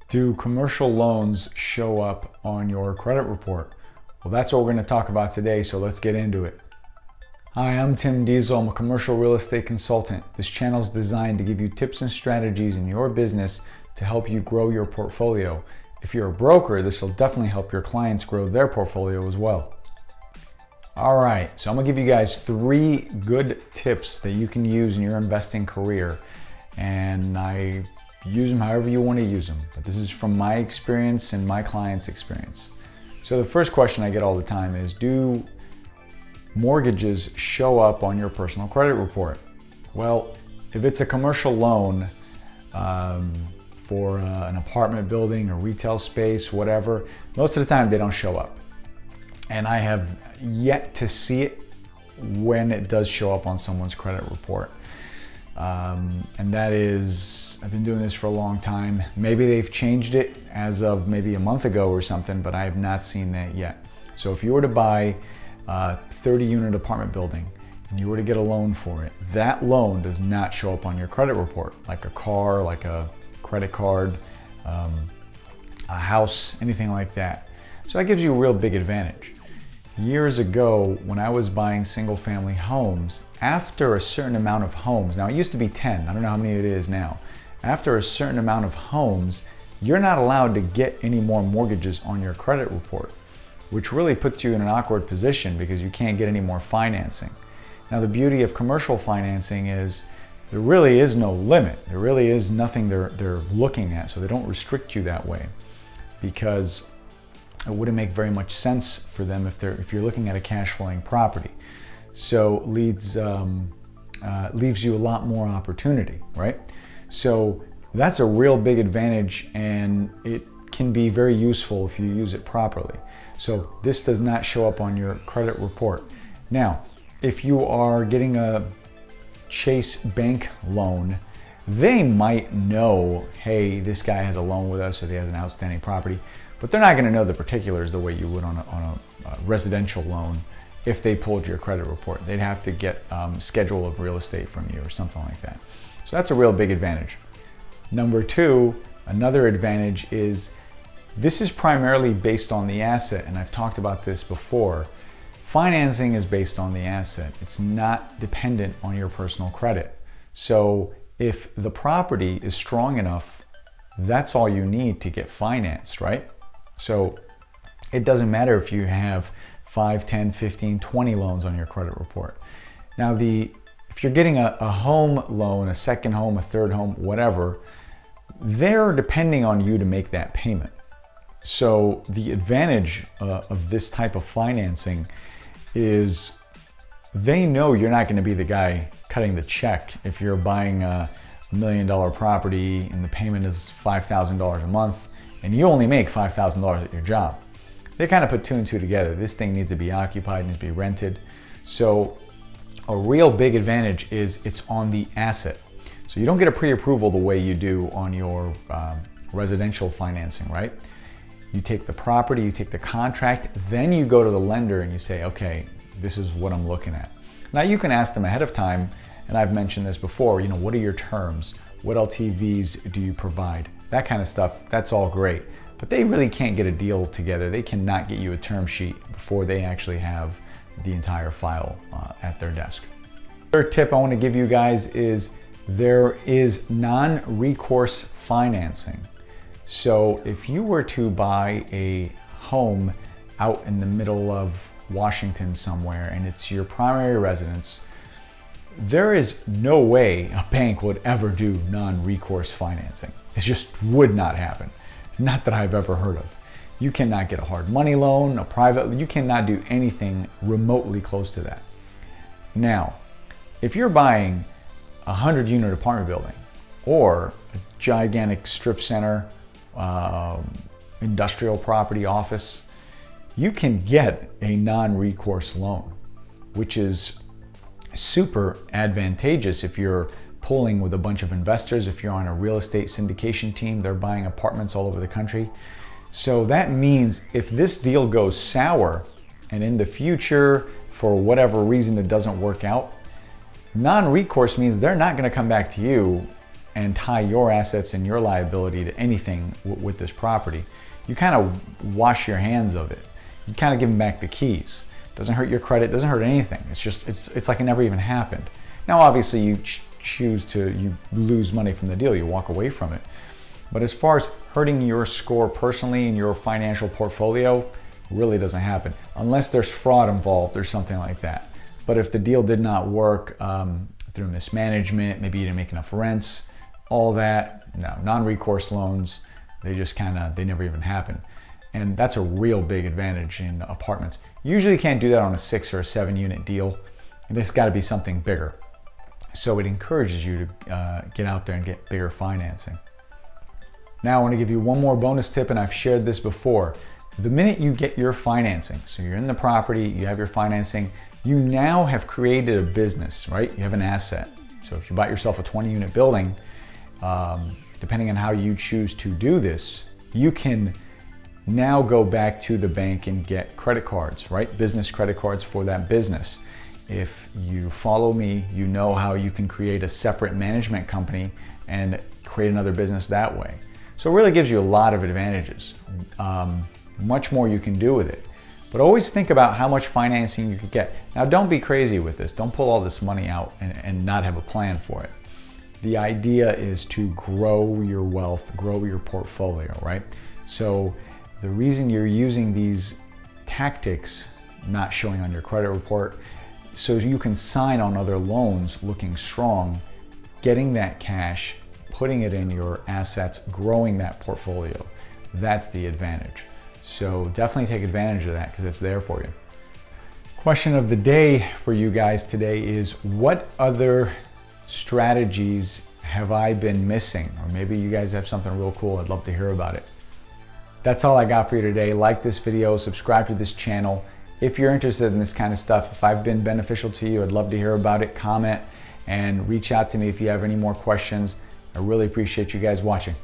Do commercial loans show up on your credit report? Well, that's what we're going to talk about today, so let's get into it. Hi, I'm Tim Diesel. I'm a commercial real estate consultant. This channel is designed to give you tips and strategies in your business to help you grow your portfolio. If you're a broker, this will definitely help your clients grow their portfolio as well. All right, so I'm going to give you guys 3 good tips that you can use in your investing career, and I use them however you want to use them, but this is from my experience and my clients' experience. So the first question I get all the time is, do mortgages show up on your personal credit report? Well, if it's a commercial loan for an apartment building, a retail space, whatever, most of the time they don't show up. And I have yet to see it when it does show up on someone's credit report. And that is, I've been doing this for a long time. Maybe they've changed it as of maybe a month ago or something, but I have not seen that yet. So if you were to buy a 30-unit apartment building and you were to get a loan for it, that loan does not show up on your credit report, like a car, like a credit card, a house, anything like that. So that gives you a real big advantage. Years ago, when I was buying single-family homes, after a certain amount of homes, now it used to be 10, I don't know how many it is now. After a certain amount of homes, you're not allowed to get any more mortgages on your credit report, which really puts you in an awkward position because you can't get any more financing. Now, the beauty of commercial financing is there really is no limit. There really is nothing they're looking at, so they don't restrict you that way, because it wouldn't make very much sense for them if you're looking at a cash flowing property. So leaves you a lot more opportunity, right? So that's a real big advantage, and it can be very useful if you use it properly. So this does not show up on your credit report. Now, if you are getting a Chase Bank loan, they might know, hey, this guy has a loan with us, or he has an outstanding property, but they're not going to know the particulars the way you would on a residential loan if they pulled your credit report. They'd have to get schedule of real estate from you or something like that. So that's a real big advantage. Number 2, another advantage is this is primarily based on the asset, and I've talked about this before. Financing is based on the asset. It's not dependent on your personal credit. So if the property is strong enough, that's all you need to get financed, right? So it doesn't matter if you have 5, 10, 15, 20 loans on your credit report. Now, if you're getting a home loan, a second home, a third home, whatever, they're depending on you to make that payment. So the advantage of this type of financing is they know you're not going to be the guy cutting the check if you're buying a $1 million property and the payment is $5,000 a month and you only make $5,000 at your job. They kind of put 2 and 2 together. This thing needs to be occupied, needs to be rented. So a real big advantage is it's on the asset. So you don't get a pre-approval the way you do on your residential financing, right? You take the property, you take the contract, then you go to the lender and you say, okay, this is what I'm looking at. Now you can ask them ahead of time, and I've mentioned this before, what are your terms? What LTVs do you provide? That kind of stuff, that's all great. But they really can't get a deal together. They cannot get you a term sheet before they actually have the entire file at their desk. Third tip I want to give you guys is there is non-recourse financing. So if you were to buy a home out in the middle of Washington somewhere and it's your primary residence, there is no way a bank would ever do non-recourse financing. It just would not happen. Not that I've ever heard of. You cannot get a hard money loan, a private, you cannot do anything remotely close to that. Now, if you're buying a 100-unit apartment building or a gigantic strip center, industrial property, office, you can get a non-recourse loan, which is super advantageous if you're pulling with a bunch of investors, if you're on a real estate syndication team, they're buying apartments all over the country. So that means if this deal goes sour and in the future, for whatever reason, it doesn't work out, non-recourse means they're not going to come back to you and tie your assets and your liability to anything with this property, you kind of wash your hands of it. You kind of give them back the keys. Doesn't hurt your credit, doesn't hurt anything. It's just, it's like it never even happened. Now, obviously you you lose money from the deal, you walk away from it. But as far as hurting your score personally in your financial portfolio, really doesn't happen. Unless there's fraud involved or something like that. But if the deal did not work through mismanagement, maybe you didn't make enough rents, all that, no, non-recourse loans, they never even happen. And that's a real big advantage in apartments. Usually you can't do that on a 6 or a 7 unit deal. It's got to be something bigger. So it encourages you to get out there and get bigger financing. Now I want to give you one more bonus tip, and I've shared this before. The minute you get your financing, so you're in the property, you have your financing, you now have created a business, right? You have an asset. So if you bought yourself a 20 unit building, depending on how you choose to do this, you can now go back to the bank and get credit cards, right? Business credit cards for that business. If you follow me, you know how you can create a separate management company and create another business that way. So it really gives you a lot of advantages. Much more you can do with it. But always think about how much financing you could get. Now don't be crazy with this. Don't pull all this money out and not have a plan for it. The idea is to grow your wealth, grow your portfolio, right? So the reason you're using these tactics, not showing on your credit report, so you can sign on other loans looking strong, getting that cash, putting it in your assets, growing that portfolio. That's the advantage. So definitely take advantage of that because it's there for you. Question of the day for you guys today is, what other strategies have I been missing? Or maybe you guys have something real cool. I'd love to hear about it. That's all I got for you today. Like this video, subscribe to this channel. If you're interested in this kind of stuff, if I've been beneficial to you, I'd love to hear about it. Comment and reach out to me if you have any more questions. I really appreciate you guys watching.